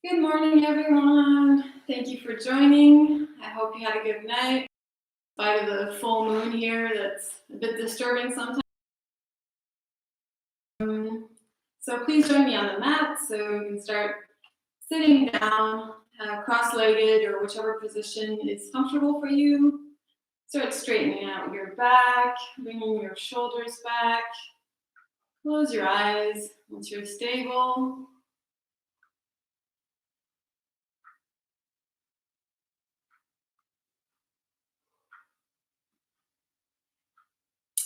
Good morning, everyone. Thank you for joining. I hope you had a good night. In spite of the full moon here, that's a bit disturbing sometimes. So please join me on the mat so you can start sitting down, cross-legged or whichever position is comfortable for you. Start straightening out your back, bringing your shoulders back. Close your eyes once you're stable.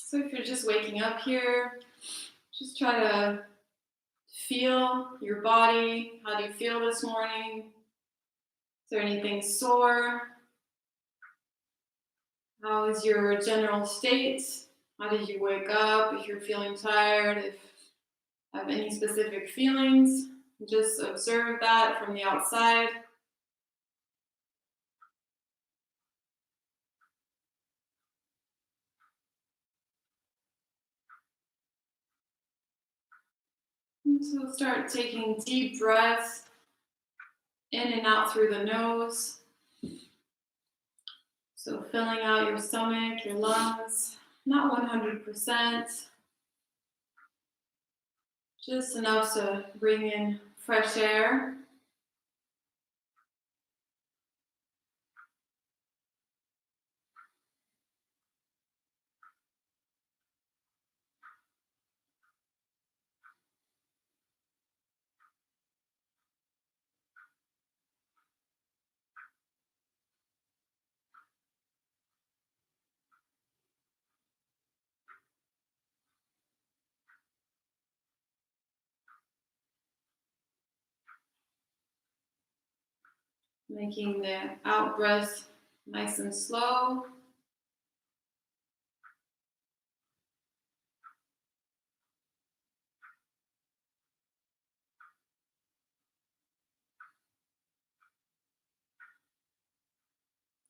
So if you're just waking up here, just try to feel your body. How do you feel this morning? Is there anything sore? How is your general state? How did you wake up? If you're feeling tired, if you have any specific feelings, just observe that from the outside. And so start taking deep breaths in and out through the nose. So filling out your stomach, your lungs, not 100%, just enough to bring in fresh air. Making the out breath nice and slow.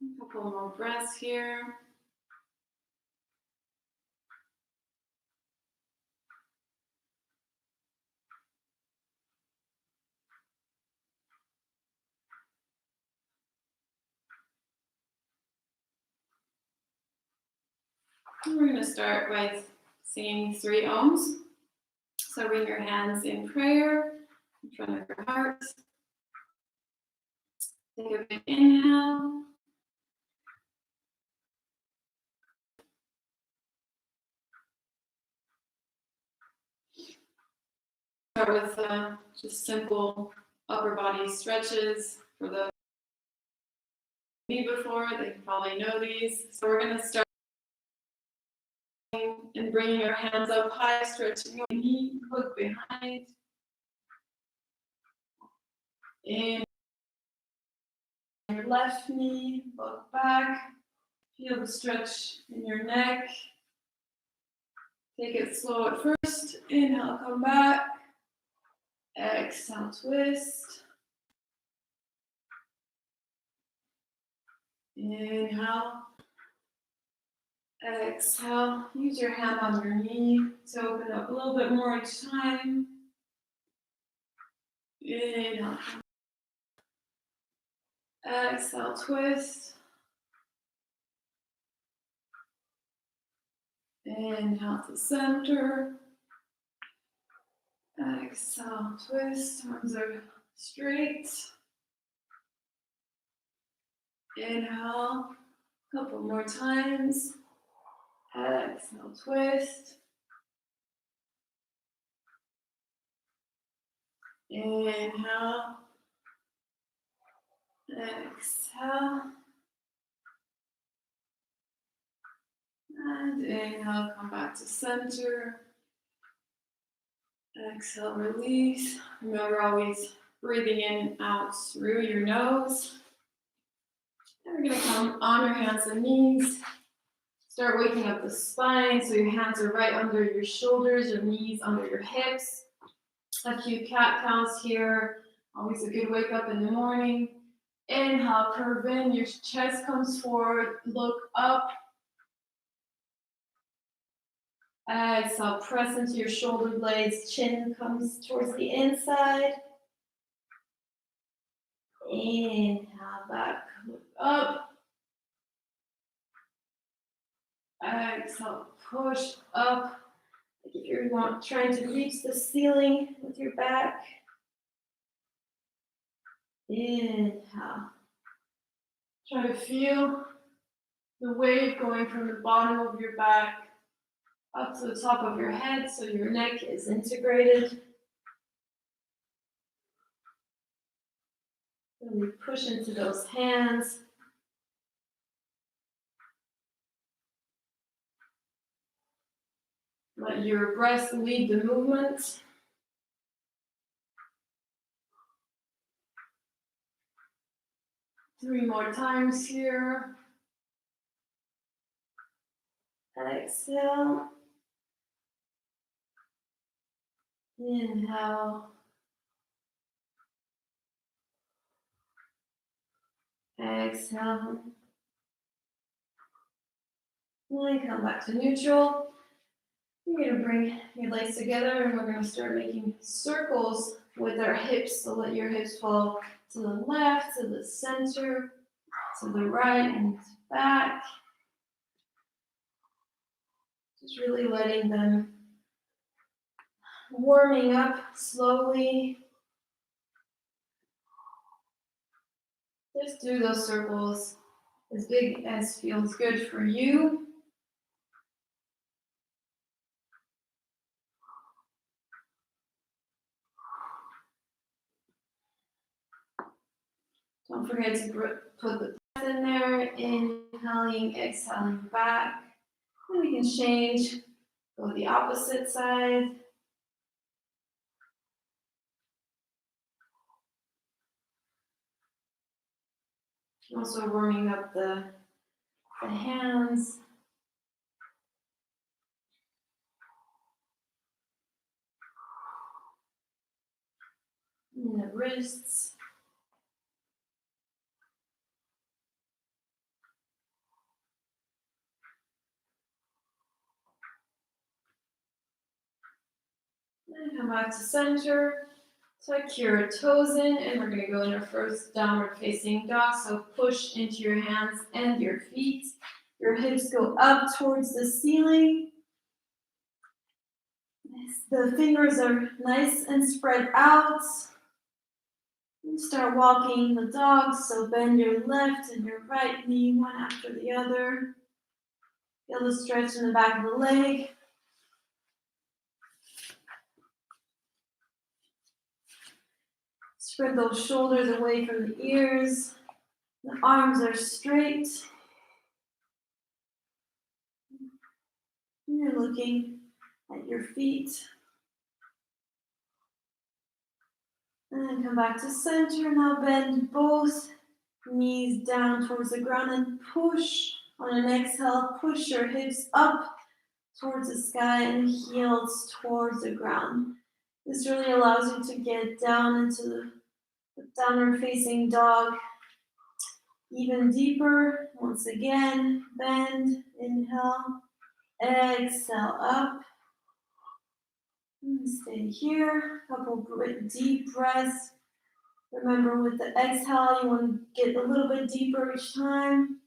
A couple more breaths here. And we're going to start by singing 3 ohms. So bring your hands in prayer in front of your heart. Take a big inhale. Start with just simple upper body stretches. For those who me before, they probably know these. So we're going to start and bringing your hands up high, stretching your knee, hook behind. In your left knee, look back. Feel the stretch in your neck. Take it slow at first. Inhale, come back. Exhale, twist. Inhale. Exhale. Use your hand on your knee to open up a little bit more each time. Inhale. Exhale, twist. Inhale to center. Exhale, twist. Arms are straight. Inhale. A couple more times. Exhale, twist. Inhale. Exhale. And inhale, come back to center. Exhale, release. Remember, always breathing in and out through your nose. And we're going to come on your hands and knees. Start waking up the spine so your hands are right under your shoulders, your knees under your hips. A few cat cows here. Always a good wake up in the morning. Inhale, curve in, your chest comes forward, look up. Exhale, press into your shoulder blades, chin comes towards the inside. Inhale back, look up. Exhale, push up. Like if you're trying to reach the ceiling with your back. Inhale. Try to feel the wave going from the bottom of your back up to the top of your head so your neck is integrated. Really push into those hands. Let your breath lead the movement. Three more times here. Exhale. Inhale. Exhale. And come back to neutral. You're going to bring your legs together and we're going to start making circles with our hips. So let your hips fall to the left, to the center, to the right, and back. Just really letting them warming up slowly. Just do those circles as big as feels good for you. Don't forget to put the breath in there, inhaling, exhaling back. And we can change, go the opposite side. Also warming up the hands. And the wrists. And come back to center. Tuck your toes in, and we're going to go in our first downward facing dog. So push into your hands and your feet. Your hips go up towards the ceiling. The fingers are nice and spread out. And start walking the dog. So bend your left and your right knee one after the other. Feel the stretch in the back of the leg. Spread those shoulders away from the ears. The arms are straight. And you're looking at your feet. And then come back to center. Now bend both knees down towards the ground and push. On an exhale, push your hips up towards the sky and heels towards the ground. This really allows you to get down into the downward facing dog even deeper. Once again, bend, inhale, exhale up. And stay here. A couple deep breaths. Remember, with the exhale, you want to get a little bit deeper each time.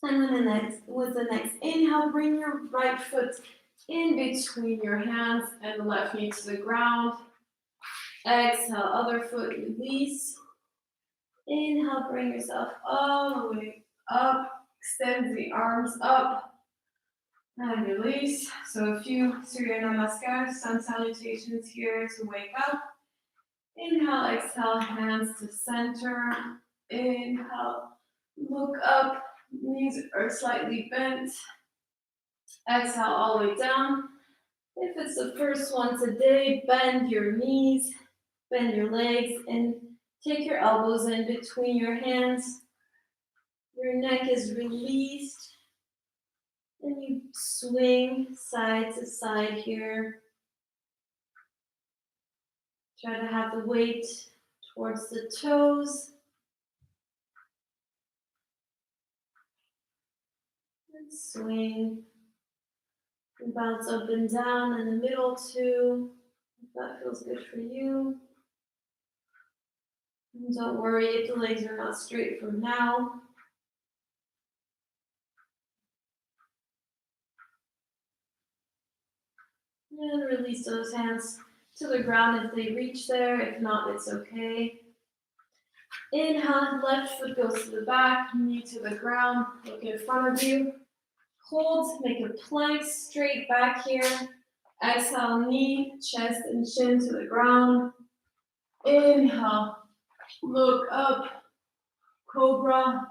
And with the next inhale, bring your right foot in between your hands and the left knee to the ground. Exhale, other foot release. Inhale, bring yourself all the way up. Extend the arms up and release. So a few Surya Namaskar, sun salutations here to wake up. Inhale, exhale, hands to center. Inhale, look up. Knees are slightly bent. Exhale all the way down. If it's the first one today, bend your knees, bend your legs, and take your elbows in between your hands. Your neck is released. And you swing side to side here. Try to have the weight towards the toes. And swing. And bounce up and down in the middle too, if that feels good for you. And don't worry if the legs are not straight from now. And release those hands to the ground if they reach there. If not, it's okay. Inhale, left foot goes to the back, knee to the ground, look in front of you. Hold, make a plank straight back here. Exhale, knee, chest, and chin to the ground. Inhale, look up, cobra.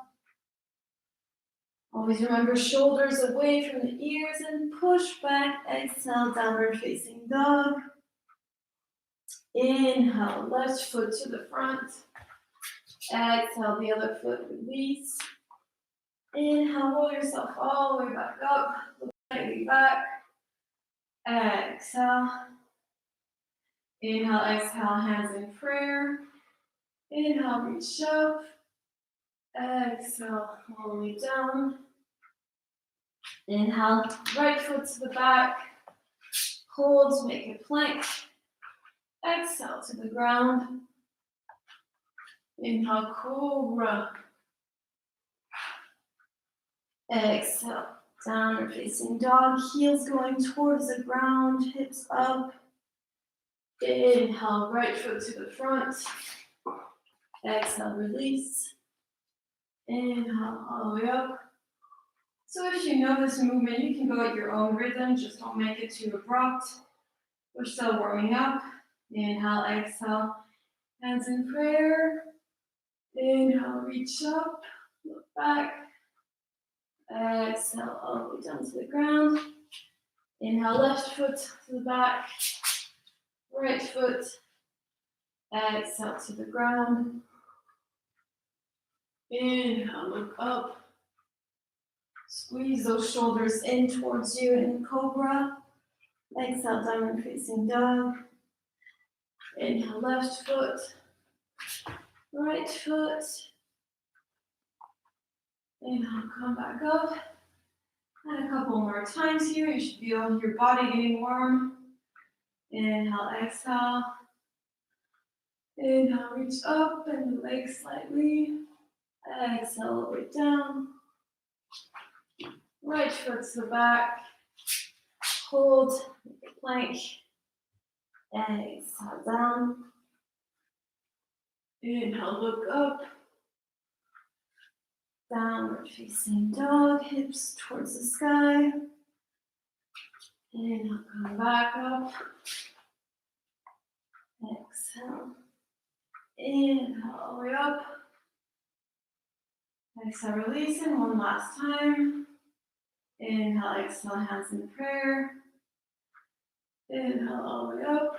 Always remember shoulders away from the ears and push back. Exhale, downward facing dog. Inhale, left foot to the front. Exhale, the other foot release. Inhale, roll yourself all the way back up. Look slightly back. Exhale. Inhale, exhale, hands in prayer. Inhale, reach up. Exhale, all the way down. Inhale, right foot to the back. Hold, make a plank. Exhale to the ground. Inhale, cobra. Exhale, downward facing dog. Heels going towards the ground, hips up. Inhale, right foot to the front. Exhale, release. Inhale, all the way up. So if you know this movement, you can go at your own rhythm. Just don't make it too abrupt. We're still warming up. Inhale, exhale, hands in prayer. Inhale, reach up, look back. Exhale, all the way down to the ground. Inhale, left foot to the back. Right foot. Exhale to the ground. Inhale, look up. Squeeze those shoulders in towards you in cobra. Exhale, downward facing dog. Inhale, left foot. Right foot. Inhale, come back up. And a couple more times here. You should feel your body getting warm. Inhale, exhale. Inhale, reach up, bend the legs slightly. Exhale, all the way down. Right foot to the back. Hold, plank. Exhale, down. Inhale, look up. Downward facing dog, hips towards the sky. Inhale, come back up. Exhale. Inhale, all the way up. Exhale, releasing one last time. Inhale, exhale, hands in prayer. Inhale, all the way up.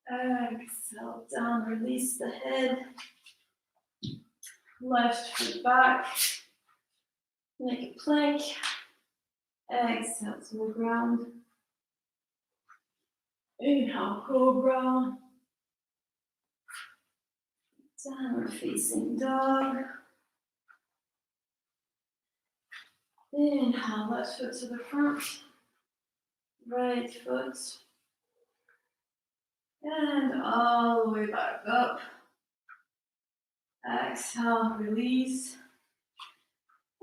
Exhale, down, release the head. Left foot back. Make a plank. Exhale to the ground. Inhale, cobra. Downward facing dog. Inhale, left foot to the front. Right foot. And all the way back up. Exhale, release.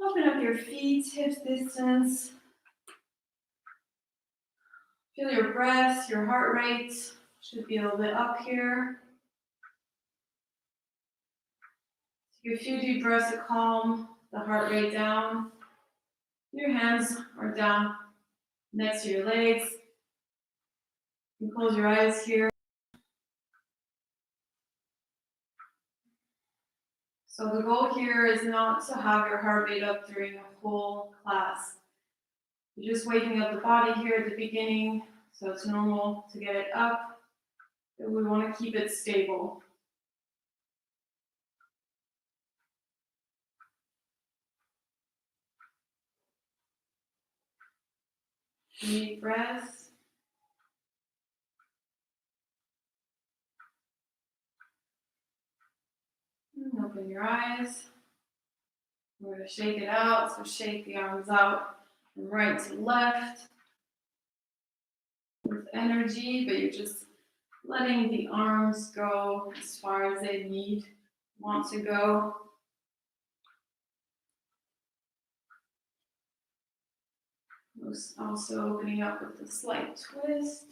Open up your feet, hips distance. Feel your breath, your heart rate should be a little bit up here. Take a few deep breaths to calm the heart rate down. Your hands are down next to your legs. You can close your eyes here. So the goal here is not to have your heart rate up during the whole class. You're just waking up the body here at the beginning, so it's normal to get it up, but we want to keep it stable. Deep breaths. And open your eyes. We're going to shake it out. So shake the arms out from right to left with energy, but you're just letting the arms go as far as they want to go. Also opening up with a slight twist.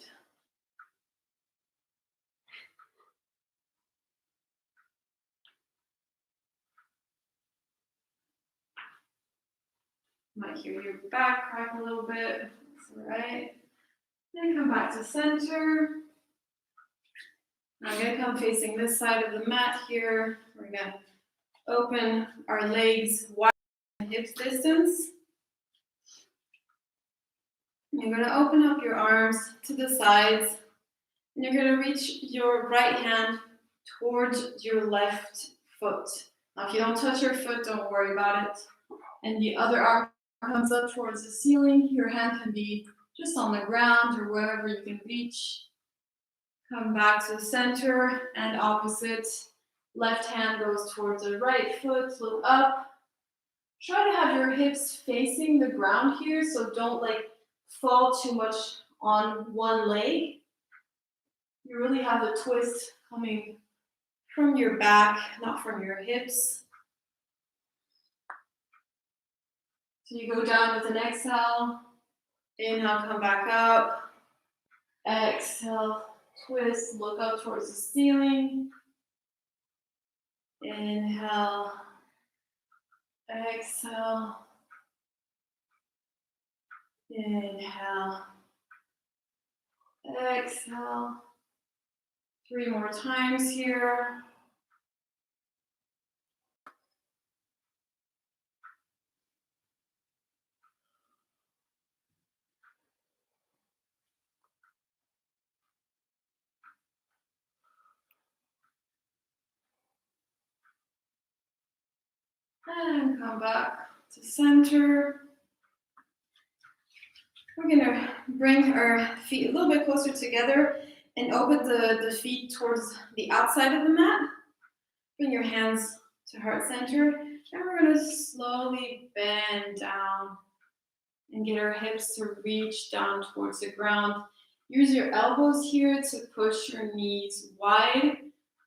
Might hear your back crack a little bit. That's all right. Then come back to center. I'm going to come facing this side of the mat here. We're going to open our legs wide and hips distance. You're going to open up your arms to the sides. And you're going to reach your right hand towards your left foot. Now, if you don't touch your foot, don't worry about it. And the other arm comes up towards the ceiling. Your hand can be just on the ground or wherever you can reach. Come back to the center and opposite. Left hand goes towards the right foot, look up. Try to have your hips facing the ground here, so don't fall too much on one leg. You really have the twist coming from your back, not from your hips. So you go down with an exhale. Inhale, come back up. Exhale, twist, look up towards the ceiling. Inhale. Exhale. Inhale. Exhale. 3 more times here. And come back to center. We're going to bring our feet a little bit closer together and open the feet towards the outside of the mat. Bring your hands to heart center. And we're going to slowly bend down and get our hips to reach down towards the ground. Use your elbows here to push your knees wide.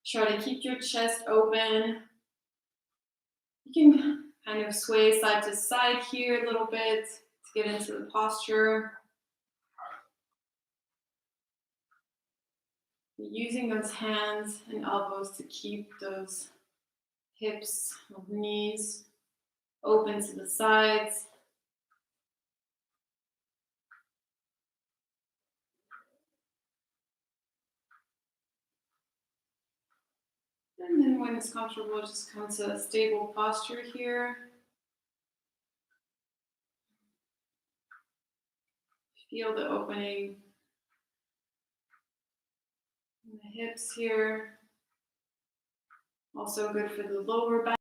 Try to keep your chest open. You can kind of sway side to side here a little bit to get into the posture. Using those hands and elbows to keep those hips or knees open to the sides. And then when it's comfortable, just come to a stable posture here. Feel the opening in the hips here. Also good for the lower back.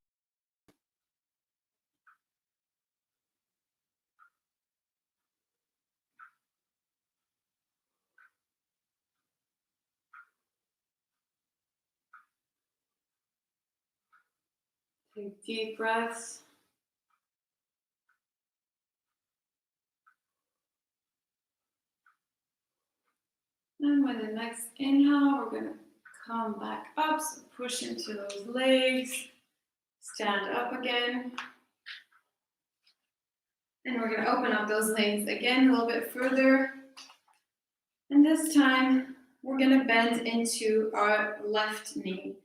Take deep breaths. And with the next inhale, we're going to come back up. So push into those legs. Stand up again. And we're going to open up those legs again a little bit further. And this time, we're going to bend into our left knee.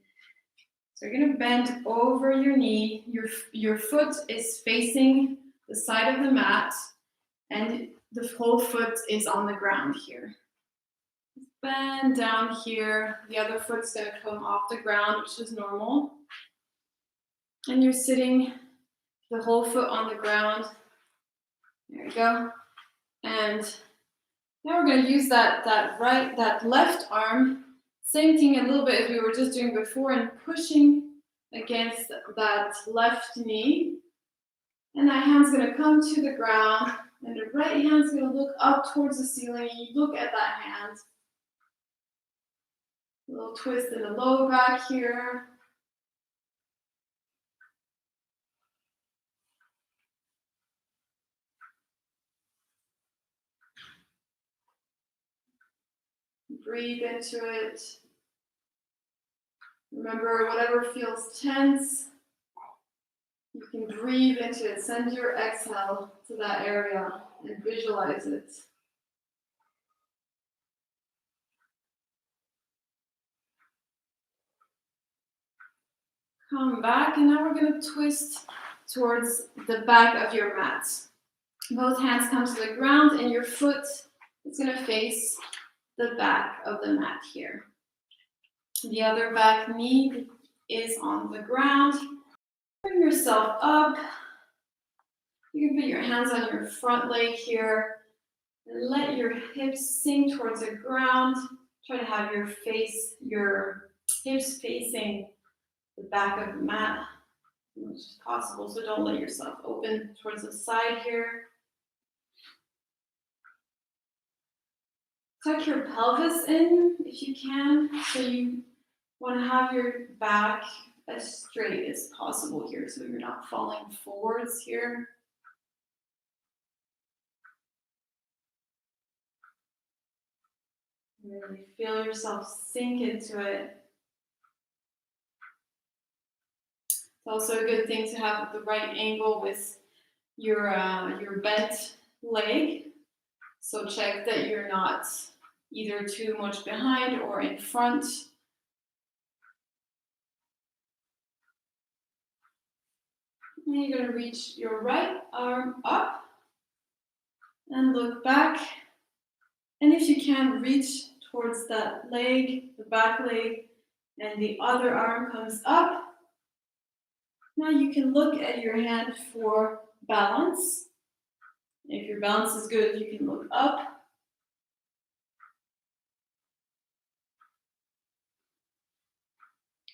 So you're going to bend over your knee. Your foot is facing the side of the mat, and the whole foot is on the ground here. Bend down here. The other foot's going to come off the ground, which is normal. And you're sitting the whole foot on the ground. There you go. And now we're going to use that left arm, same thing a little bit as we were just doing before, and pushing against that left knee. And that hand's going to come to the ground, and the right hand's going to look up towards the ceiling. You look at that hand. A little twist in the low back here. breathe into it. Remember, whatever feels tense, you can breathe into it. Send your exhale to that area and visualize it. Come back, and now we're going to twist towards the back of your mat. Both hands come to the ground, and your foot is going to face the back of the mat here. The other back knee is on the ground. Bring yourself up. You can put your hands on your front leg here. And let your hips sink towards the ground. Try to have your hips facing the back of the mat as much as possible. So don't let yourself open towards the side here. Tuck your pelvis in if you can. So you want to have your back as straight as possible here, so you're not falling forwards here. Really feel yourself sink into it. It's also a good thing to have the right angle with your bent leg. So check that you're not either too much behind or in front. And you're going to reach your right arm up and look back. And if you can, reach towards that leg, the back leg, and the other arm comes up. Now you can look at your hand for balance. If your balance is good, you can look up.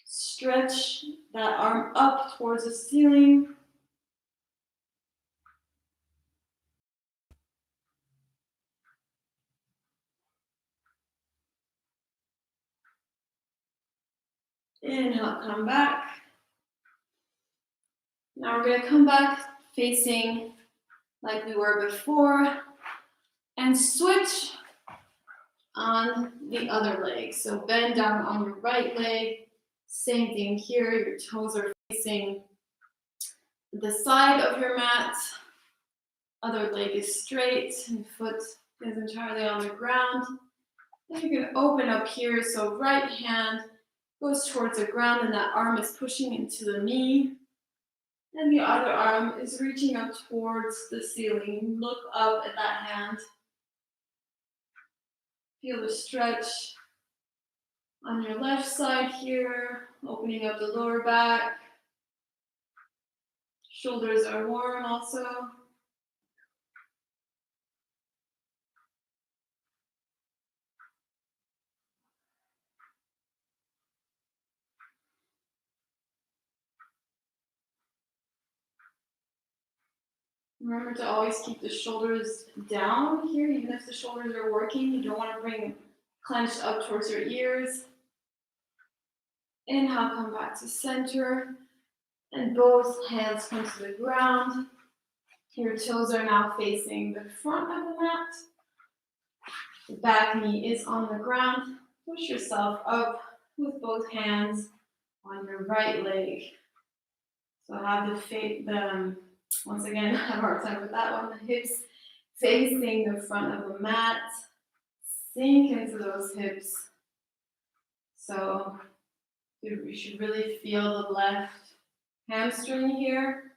Stretch that arm up towards the ceiling. Inhale, come back. Now we're going to come back facing like we were before and switch on the other leg. So bend down on your right leg. Same thing here. Your toes are facing the side of your mat. Other leg is straight and foot is entirely on the ground. Then you're going to open up here. So right hand goes towards the ground and that arm is pushing into the knee. And the other arm is reaching up towards the ceiling. Look up at that hand. Feel the stretch on your left side here, opening up the lower back. Shoulders are warm also. Remember to always keep the shoulders down here, even if the shoulders are working. You don't want to bring them clenched up towards your ears. Inhale, come back to center. And both hands come to the ground. Your toes are now facing the front of the mat. The back knee is on the ground. Push yourself up with both hands on your right leg. So have once again, I have a hard time with that one. The hips facing the front of the mat. Sink into those hips. So you should really feel the left hamstring here.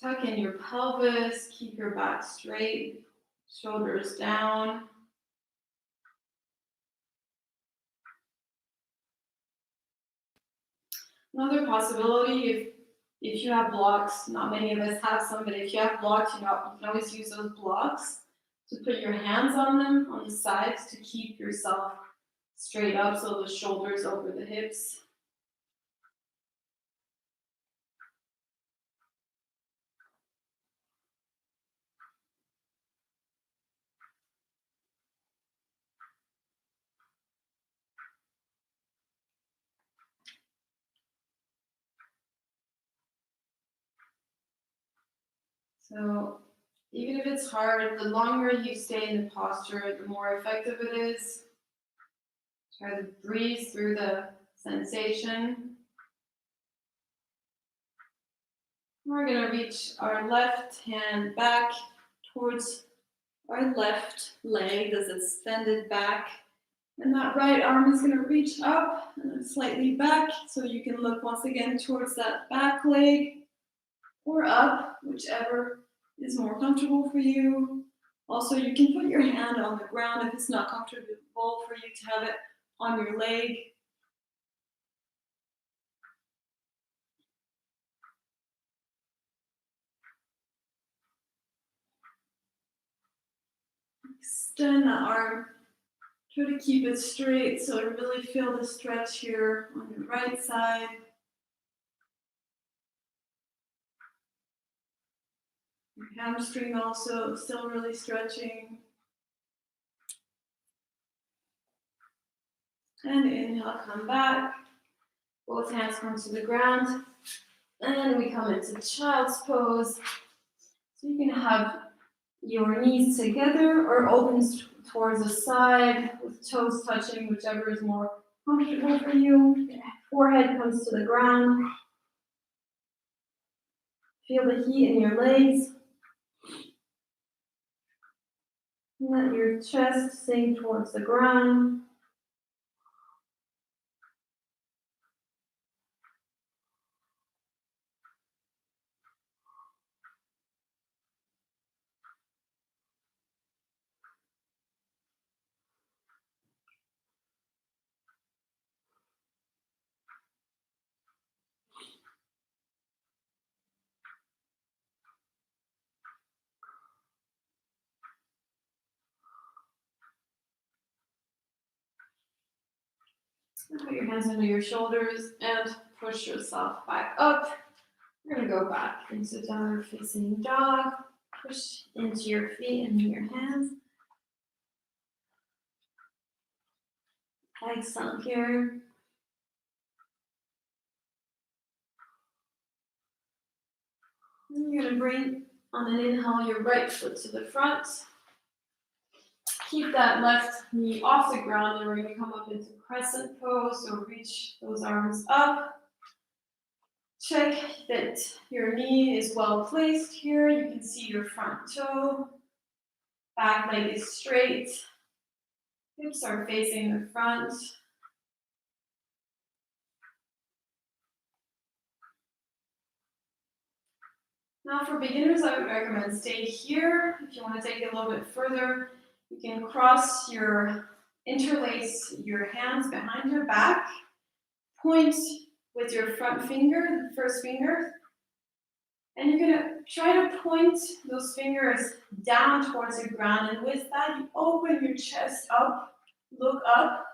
Tuck in your pelvis. Keep your back straight. Shoulders down. Another possibility, if you have blocks, not many of us have some, but if you have blocks, you can always use those blocks to put your hands on them on the sides to keep yourself straight up, so the shoulders over the hips. So Even if it's hard, the longer you stay in the posture, the more effective it is. Try to breathe through the sensation. We're going to reach our left hand back towards our left leg that's extended back. And that right arm is going to reach up and then slightly back. So you can look once again towards that back leg or up, whichever is more comfortable for you. Also, you can put your hand on the ground if it's not comfortable for you to have it on your leg. Extend the arm. Try to keep it straight so you really feel the stretch here on your right side. Your hamstring also still really stretching. And inhale, come back. Both hands come to the ground. And we come into child's pose. So you can have your knees together or open towards the side with toes touching, whichever is more comfortable for you. Forehead comes to the ground. Feel the heat in your legs. Let your chest sink towards the ground. Put your hands under your shoulders and push yourself back up. We're going to go back into downward facing dog. Push into your feet and your hands. Excellent here. And you're going to bring on an inhale your right foot to the front. Keep that left knee off the ground and we're going to come up into crescent pose. So reach those arms up. Check that your knee is well placed here. You can see your front toe. Back leg is straight. Hips are facing the front. Now for beginners, I would recommend stay here. If you want to take it a little bit further, you can interlace your hands behind your back. Point with your front finger, the first finger. And you're going to try to point those fingers down towards the ground. And with that, you open your chest up, look up.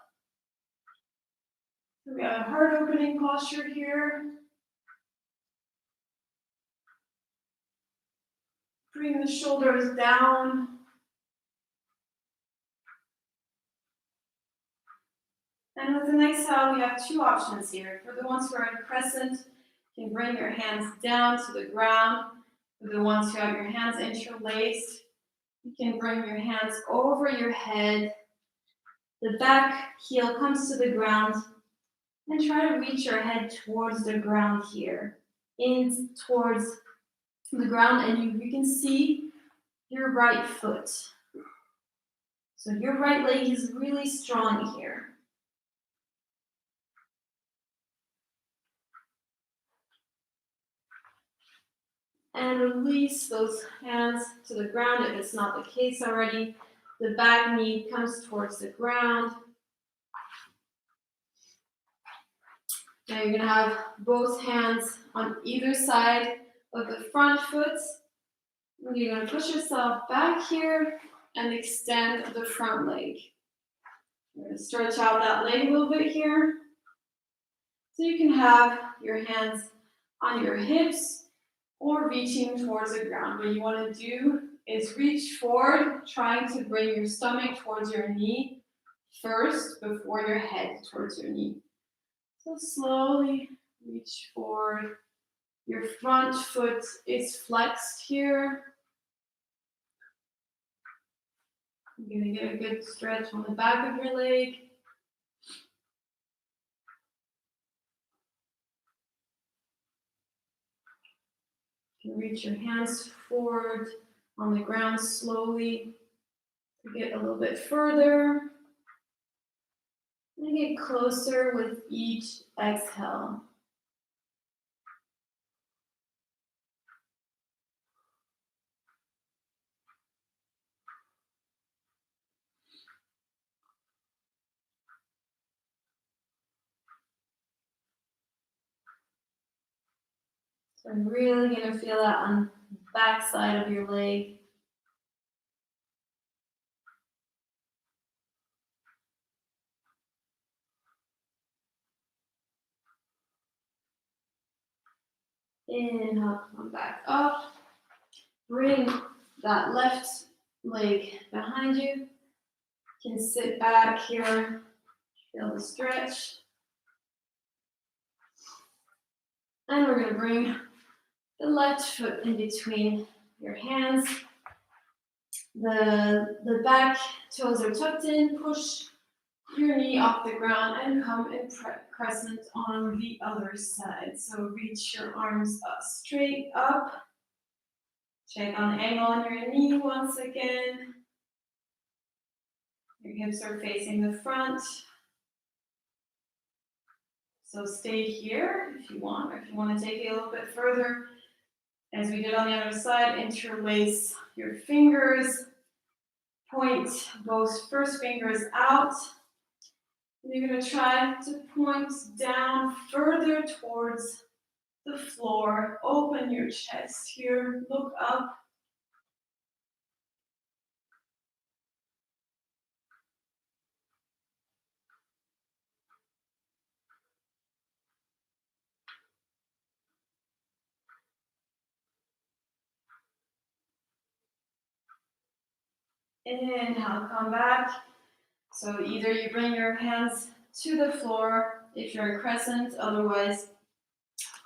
So we have a heart opening posture here. Bring the shoulders down. And with an exhale, we have two options here. For the ones who are in crescent, you can bring your hands down to the ground. For the ones who have your hands interlaced, you can bring your hands over your head. The back heel comes to the ground. And try to reach your head towards the ground here. In towards the ground, and you can see your right foot. So your right leg is really strong here. And release those hands to the ground if it's not the case already. The back knee comes towards the ground. Now you're going to have both hands on either side of the front foot. And you're going to push yourself back here and extend the front leg. You're going to stretch out that leg a little bit here. So you can have your hands on your hips or reaching towards the ground. What you want to do is reach forward, trying to bring your stomach towards your knee first before your head towards your knee. So slowly reach forward. Your front foot is flexed here. You're gonna get a good stretch on the back of your leg. You can reach your hands forward on the ground slowly to get a little bit further. And get closer with each exhale. So I'm really going to feel that on the back side of your leg. Inhale, come back up. Bring that left leg behind you. You can sit back here, feel the stretch. And we're going to bring the left foot in between your hands. The back toes are tucked in. Push your knee off the ground and come in crescent on the other side. So reach your arms up, straight up. Check on the angle on your knee once again. Your hips are facing the front. So stay here if you want. If you want to take it a little bit further, as we did on the other side, interlace your fingers. Point both first fingers out. You're going to try to point down further towards the floor. Open your chest here. Look up. Inhale, come back. So either you bring your hands to the floor if you're in crescent, otherwise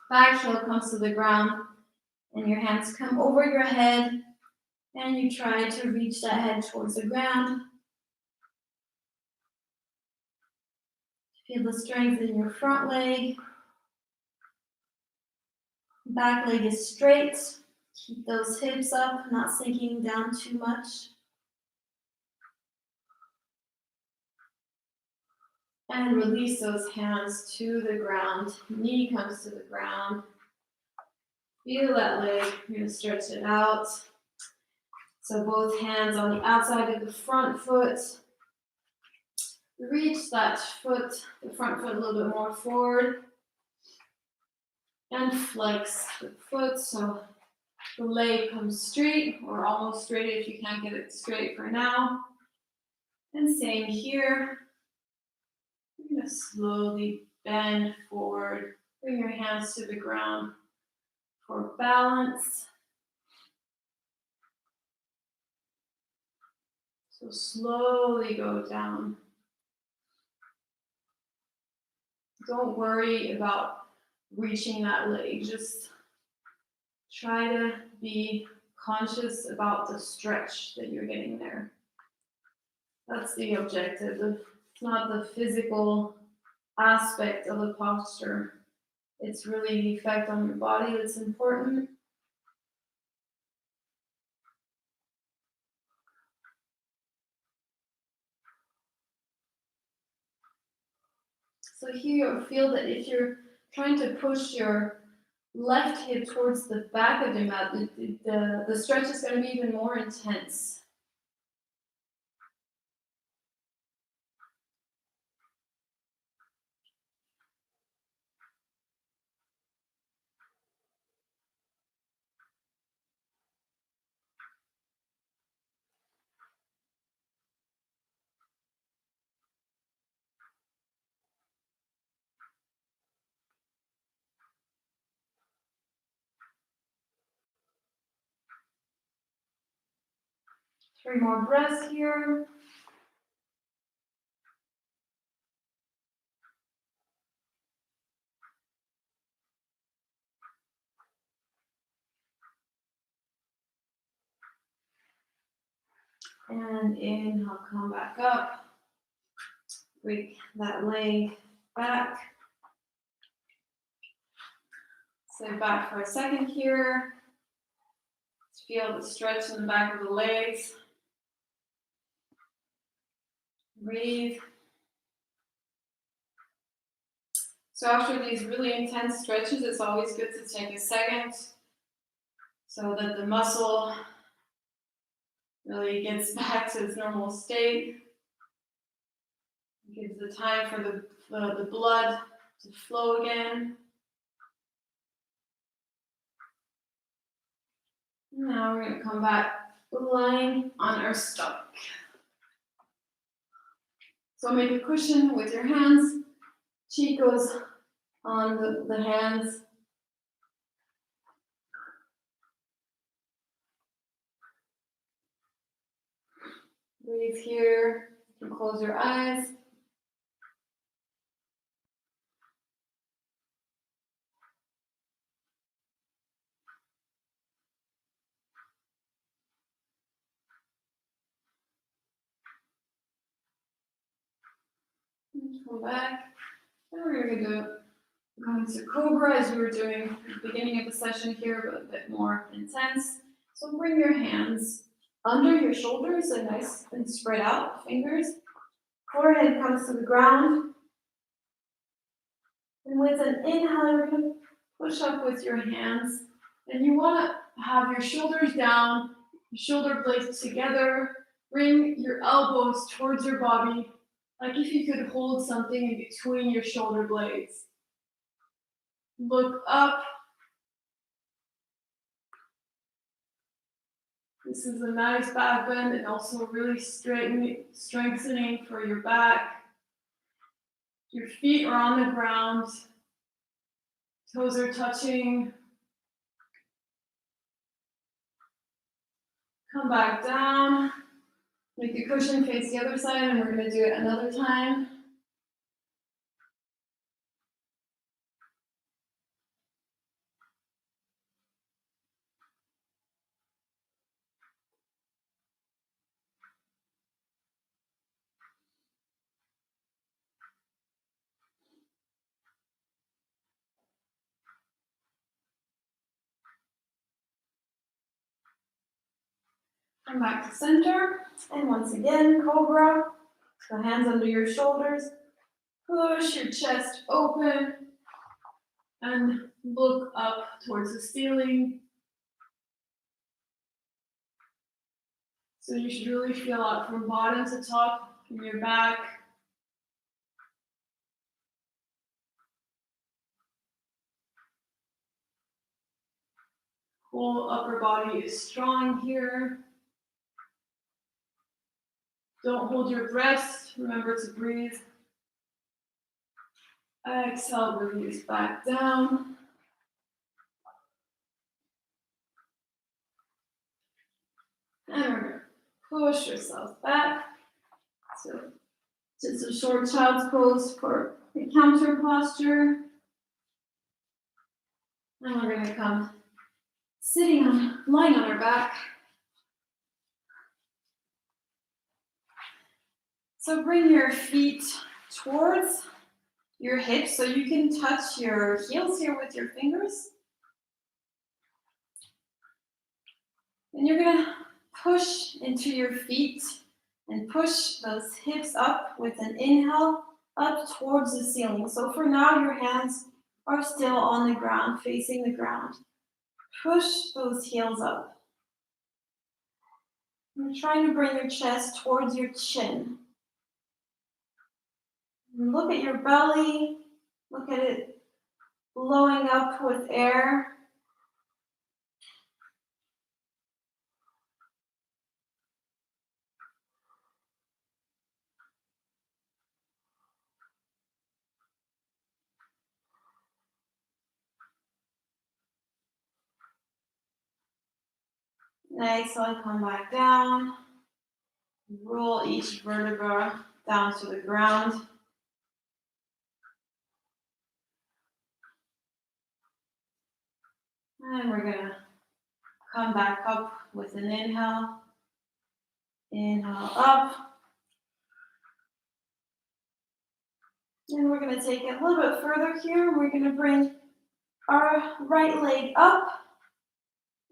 back heel comes to the ground and your hands come over your head and you try to reach that head towards the ground. Feel the strength in your front leg. Back leg is straight. Keep those hips up, not sinking down too much. And release those hands to the ground. Knee comes to the ground. Feel that leg. You're going to stretch it out. So both hands on the outside of the front foot. Reach that foot, the front foot a little bit more forward. And flex the foot so the leg comes straight or almost straight if you can't get it straight for now. And same here. You're going to slowly bend forward. Bring your hands to the ground for balance. So slowly go down. Don't worry about reaching that leg. Just try to be conscious about the stretch that you're getting there. That's the objective. It's not the physical aspect of the posture. It's really the effect on your body that's important. So here you'll feel that if you're trying to push your left hip towards the back of the mat, the stretch is going to be even more intense. Three more breaths here. And inhale, come back up. Break that leg back. Stay back for a second here. Feel the stretch in the back of the legs. Breathe. So after these really intense stretches, it's always good to take a second so that the muscle really gets back to its normal state. It gives the time for the blood to flow again. Now we're going to come back lying on our stomach. So make a cushion with your hands. Cheek goes on the hands. Breathe here. You can close your eyes. Come back. And we're going to go into Cobra as we were doing at the beginning of the session here, but a bit more intense. So bring your hands under your shoulders and nice and spread out, fingers. Forehead comes to the ground. And with an inhale, you're going to push up with your hands. And you want to have your shoulders down, your shoulder blades together. Bring your elbows towards your body, like if you could hold something in between your shoulder blades. Look up. This is a nice back bend and also really strengthening for your back. Your feet are on the ground. Toes are touching. Come back down. Make the cushion face the other side, and we're going to do it another time. Come back to center, and once again, Cobra. So hands under your shoulders. Push your chest open, and look up towards the ceiling. So you should really feel out from bottom to top in your back. Whole upper body is strong here. Don't hold your breath. Remember to breathe. Exhale, release back down. And we're going to push yourself back. So just a short child's pose for the counter posture. And we're going to come lying on our back. So bring your feet towards your hips so you can touch your heels here with your fingers. And you're going to push into your feet and push those hips up with an inhale up towards the ceiling. So for now, your hands are still on the ground, facing the ground. Push those heels up. You're trying to bring your chest towards your chin. Look at your belly. Look at it blowing up with air. Next, I'll come back down. Roll each vertebra down to the ground. And we're going to come back up with an inhale. Inhale up. And we're going to take it a little bit further here. We're going to bring our right leg up.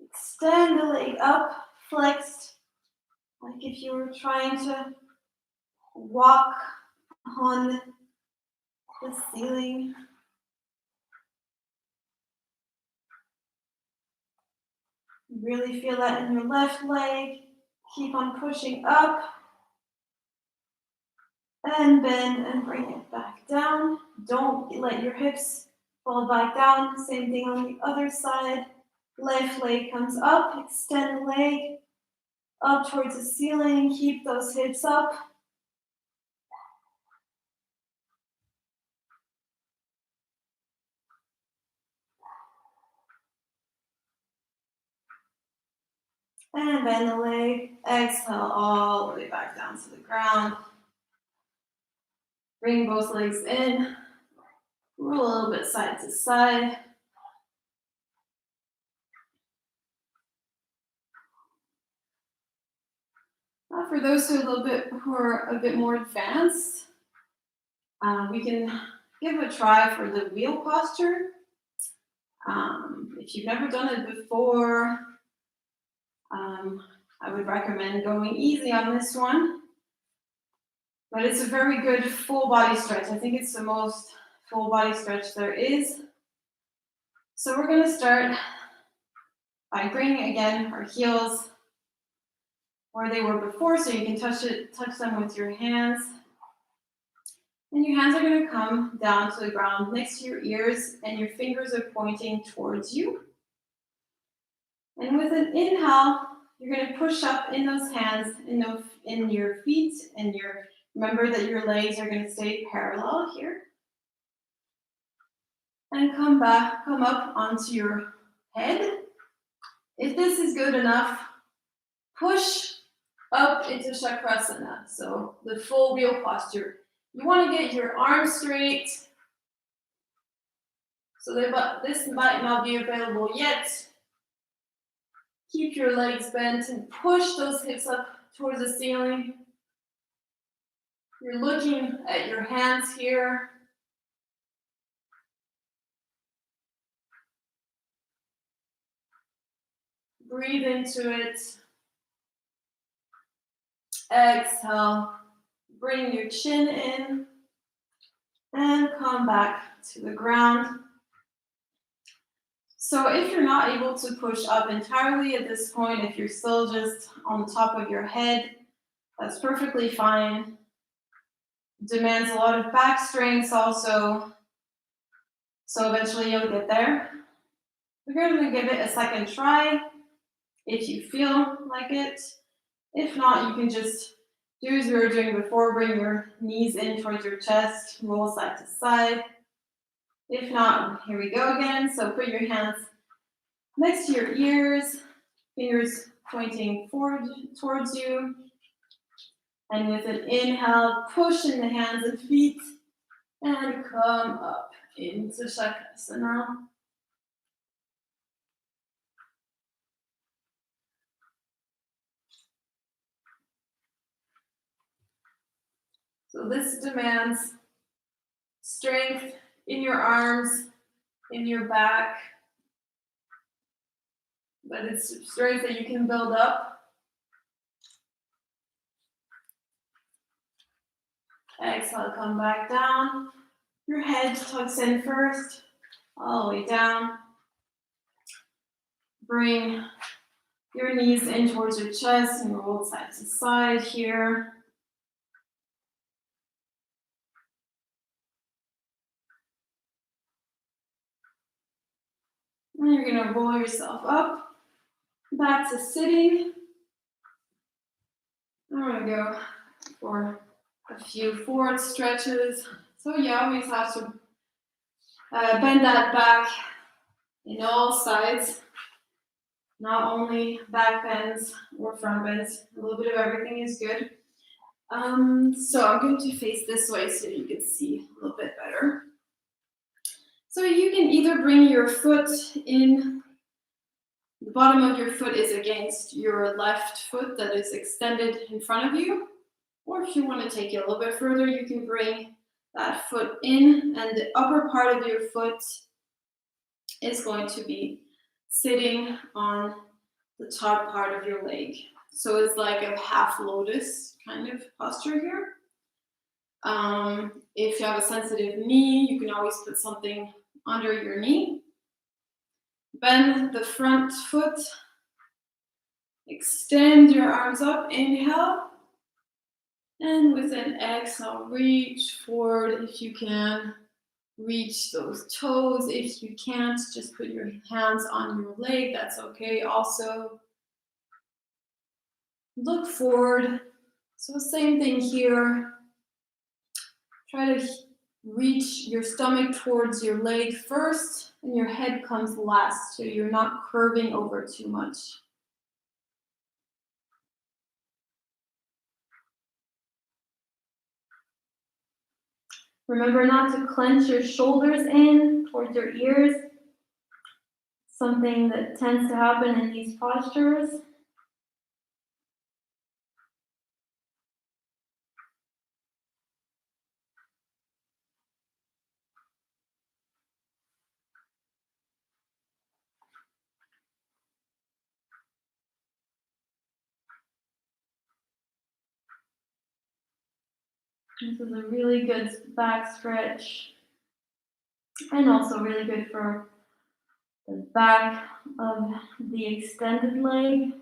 Extend the leg up, flexed, like if you were trying to walk on the ceiling. Really feel that in your left leg. Keep on pushing up. And bend and bring it back down. Don't let your hips fall back down. Same thing on the other side. Left leg comes up. Extend the leg up towards the ceiling. Keep those hips up. And bend the leg. Exhale all the way back down to the ground. Bring both legs in. Roll a little bit side to side. Now for those who are a bit more advanced, we can give a try for the wheel posture. If you've never done it before, I would recommend going easy on this one. But it's a very good full body stretch. I think it's the most full body stretch there is. So we're going to start by bringing again our heels where they were before, so you can touch them with your hands. And your hands are going to come down to the ground next to your ears, and your fingers are pointing towards you. And with an inhale, you're going to push up in those hands, in your feet, and remember that your legs are going to stay parallel here. And come up onto your head. If this is good enough, push up into Chakrasana, so the full wheel posture. You want to get your arms straight. So this might not be available yet. Keep your legs bent and push those hips up towards the ceiling. You're looking at your hands here. Breathe into it. Exhale. Bring your chin in and come back to the ground. So if you're not able to push up entirely at this point, if you're still just on the top of your head, that's perfectly fine. Demands a lot of back strength also. So eventually you'll get there. We're going to give it a second try if you feel like it. If not, you can just do as we were doing before. Bring your knees in towards your chest, roll side to side. If not, here we go again. So put your hands next to your ears, fingers pointing forward towards you. And with an inhale, push in the hands and feet and come up into Chakrasana. So this demands strength in your arms, in your back, but it's strength that you can build up. Exhale, come back down. Your head tucks in first, all the way down. Bring your knees in towards your chest and roll side to side here. And you're going to roll yourself up, back to sitting. I'm going to go for a few forward stretches. So you always have to bend that back in all sides, not only back bends or front bends. A little bit of everything is good. So I'm going to face this way so you can see a little bit better. So you can either bring your foot in the the bottom of your foot is against your left foot that is extended in front of you. Or if you want to take it a little bit further, you can bring that foot in, and the upper part of your foot is going to be sitting on the top part of your leg. So it's like a half lotus kind of posture here. If you have a sensitive knee, you can always put something under your knee. Bend the front foot. Extend your arms up. Inhale. And with an exhale, reach forward if you can. Reach those toes. If you can't, just put your hands on your leg. That's okay also. Look forward. So same thing here. Try to reach your stomach towards your leg first, and your head comes last, so you're not curving over too much. Remember not to clench your shoulders in towards your ears. Something that tends to happen in these postures. This is a really good back stretch, and also really good for the back of the extended leg.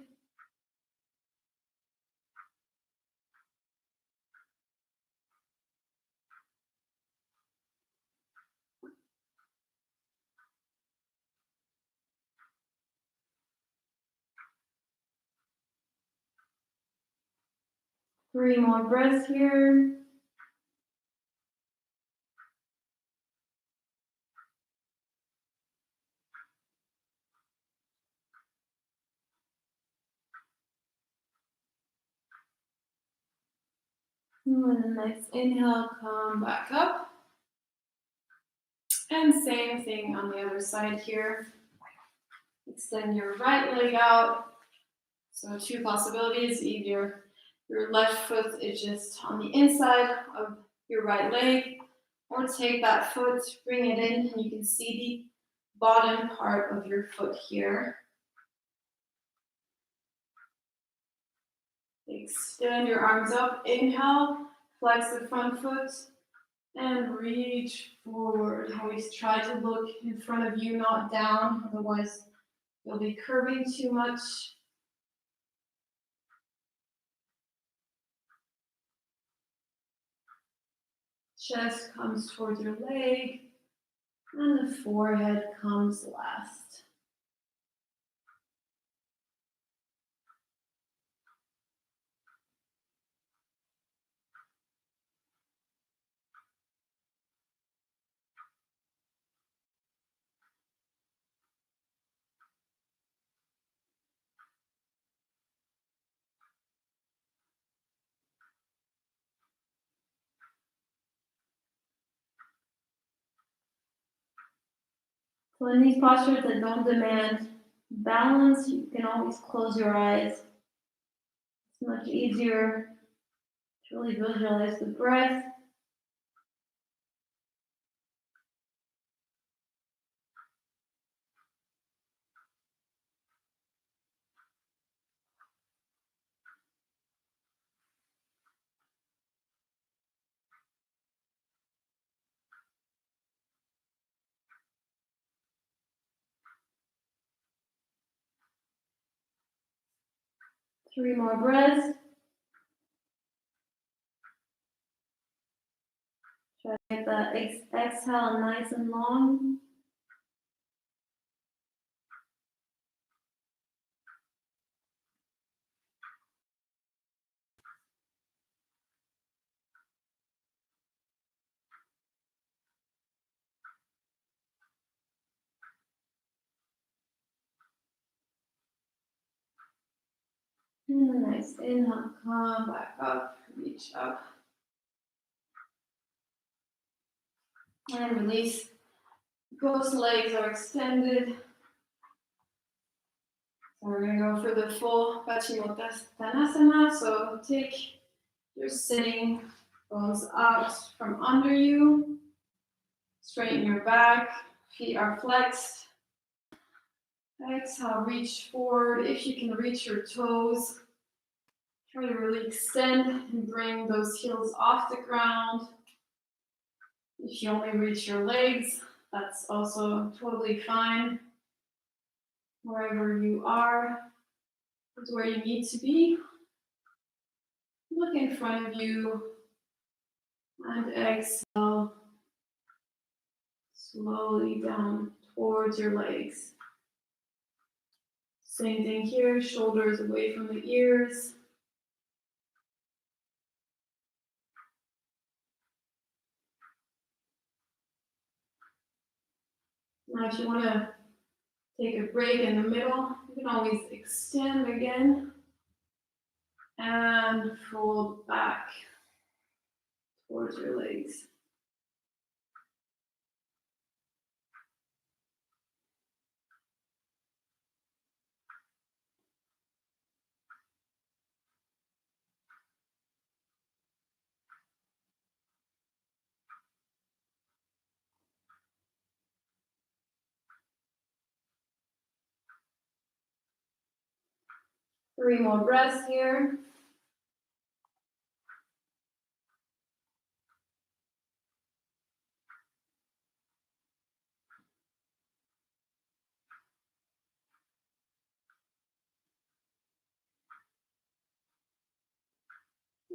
Three more breaths here. And with a nice inhale, come back up. And same thing on the other side here. Extend your right leg out. So two possibilities. Either your left foot is just on the inside of your right leg, or take that foot, bring it in, and you can see the bottom part of your foot here. Extend your arms up. Inhale, flex the front foot, and reach forward. Always try to look in front of you, not down, otherwise you'll be curving too much. Chest comes towards your leg, and the forehead comes last. So in these postures that don't demand balance, you can always close your eyes. It's much easier to really visualize the breath. Three more breaths. Try to get that exhale nice and long. And a nice inhale, come back up, reach up. And release. Both legs are extended. So we're going to go for the full Paschimottanasana. So take your sitting bones out from under you. Straighten your back. Feet are flexed. Exhale, reach forward. If you can reach your toes, try to really extend and bring those heels off the ground. If you only reach your legs, that's also totally fine. Wherever you are is where you need to be. Look in front of you and exhale slowly down towards your legs. Same thing here, shoulders away from the ears. Now if you want to take a break in the middle, you can always extend again and fold back towards your legs. Three more breaths here.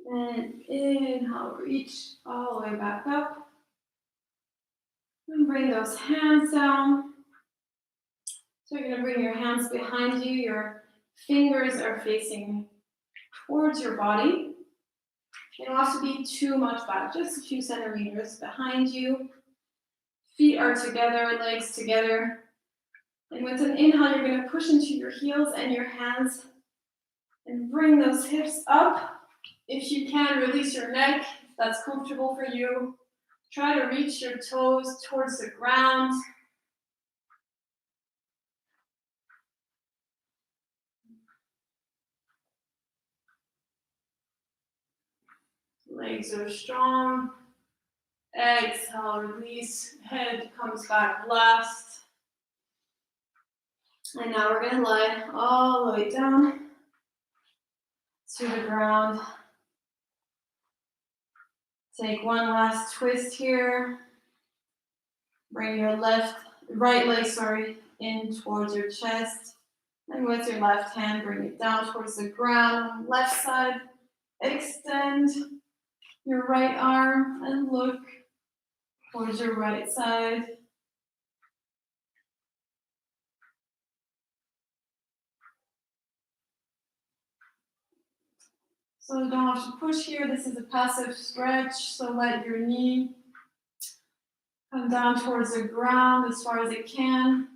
And inhale, reach all the way back up. And bring those hands down. So you're going to bring your hands behind you. Your fingers are facing towards your body. You don't have to be too much back, just a few centimeters behind you. Feet are together, legs together. And with an inhale, you're going to push into your heels and your hands and bring those hips up. If you can, release your neck if that's comfortable for you. Try to reach your toes towards the ground. Legs are strong. Exhale, release. Head comes back last. And now we're going to lie all the way down to the ground. Take one last twist here. Bring your right leg, in towards your chest. And with your left hand, bring it down towards the ground. Left side, extend your right arm and look towards your right side. So you don't have to push here. This is a passive stretch. So let your knee come down towards the ground as far as it can.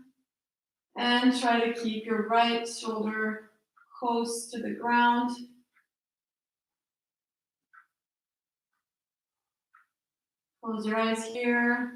And try to keep your right shoulder close to the ground. Close your eyes here.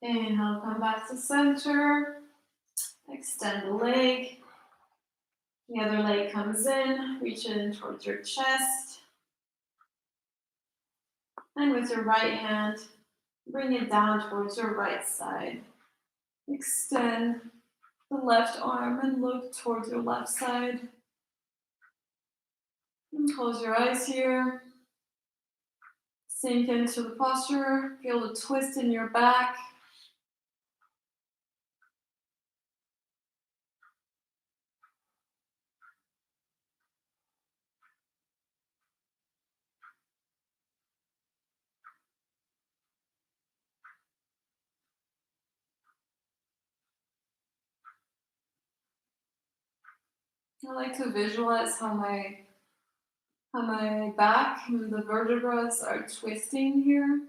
Inhale, come back to center. Extend the leg. The other leg comes in. Reach it in towards your chest. And with your right hand, bring it down towards your right side. Extend the left arm and look towards your left side. And close your eyes here. Sink into the posture. Feel the twist in your back. I like to visualize how my back and the vertebrae are twisting here.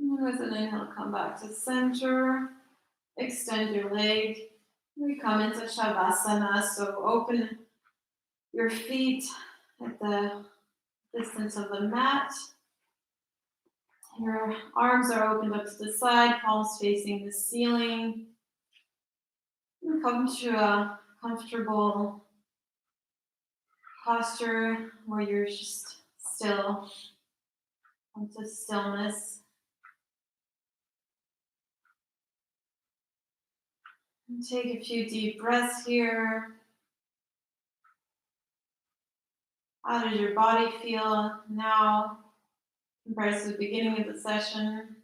And with an inhale, come back to center. Extend your leg. We come into Shavasana, so open your feet at the distance of the mat. Your arms are opened up to the side, palms facing the ceiling. And come to a comfortable posture where you're just still. Come to stillness. And take a few deep breaths here. How does your body feel now compared to the beginning of the session?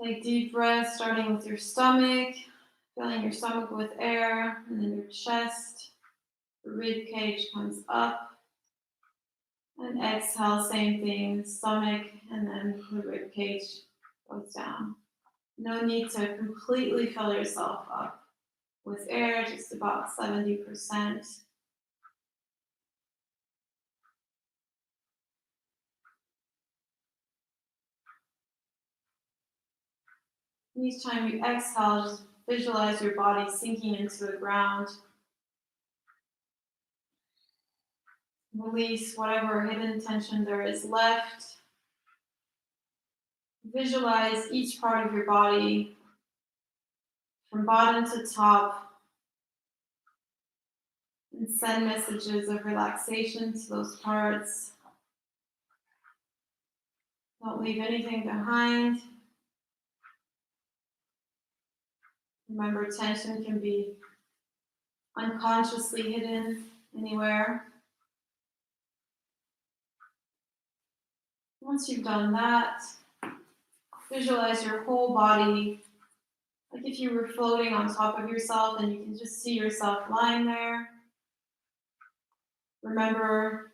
Take deep breaths, starting with your stomach, filling your stomach with air, and then your chest. The rib cage comes up. And exhale, same thing, stomach, and then the rib cage goes down. No need to completely fill yourself up with air, just about 70%. Each time you exhale, just visualize your body sinking into the ground. Release whatever hidden tension there is left. Visualize each part of your body from bottom to top and send messages of relaxation to those parts. Don't leave anything behind. Remember, tension can be unconsciously hidden anywhere. Once you've done that, visualize your whole body like if you were floating on top of yourself and you can just see yourself lying there. Remember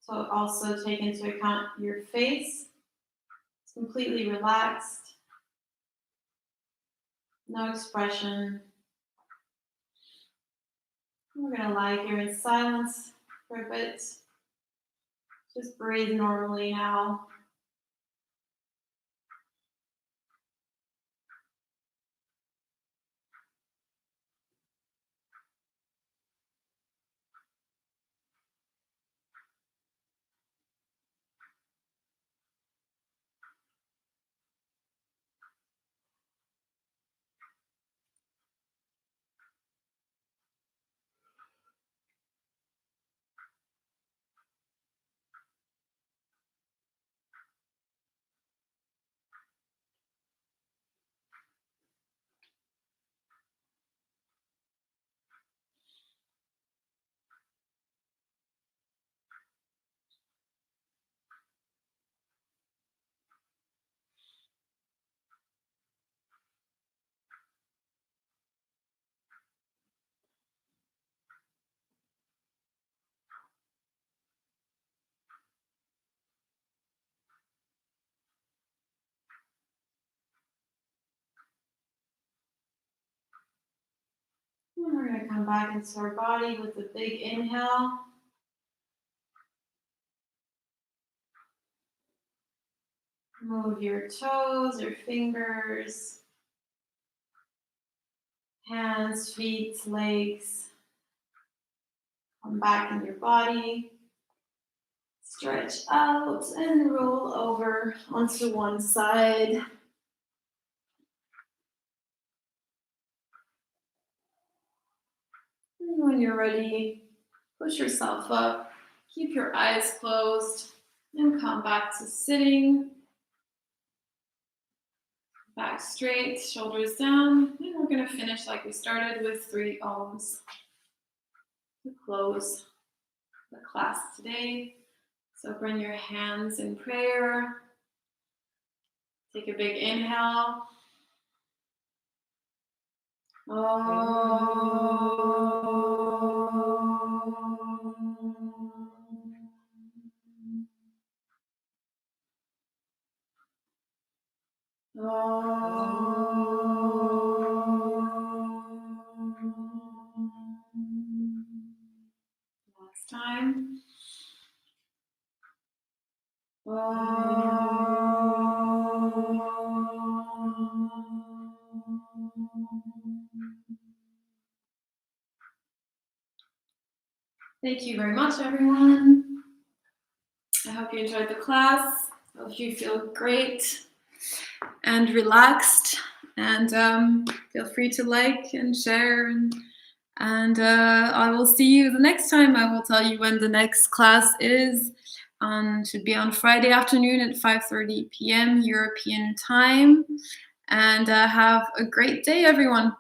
to also take into account your face. It's completely relaxed. No expression. We're going to lie here in silence for a bit. Just breathe normally now. And we're going to come back into our body with a big inhale. Move your toes, your fingers, hands, feet, legs. Come back in your body. Stretch out and roll over onto one side. And when you're ready, push yourself up. Keep your eyes closed and come back to sitting. Back straight, shoulders down. And we're going to finish like we started with 3 Oms to close the class today. So bring your hands in prayer. Take a big inhale. Last next time. Thank you very much, everyone. I hope you enjoyed the class. I hope you feel great and relaxed. And feel free to like and share. And I will see you the next time. I will tell you when the next class is. Should be on Friday afternoon at 5:30 p.m. European time. And have a great day, everyone.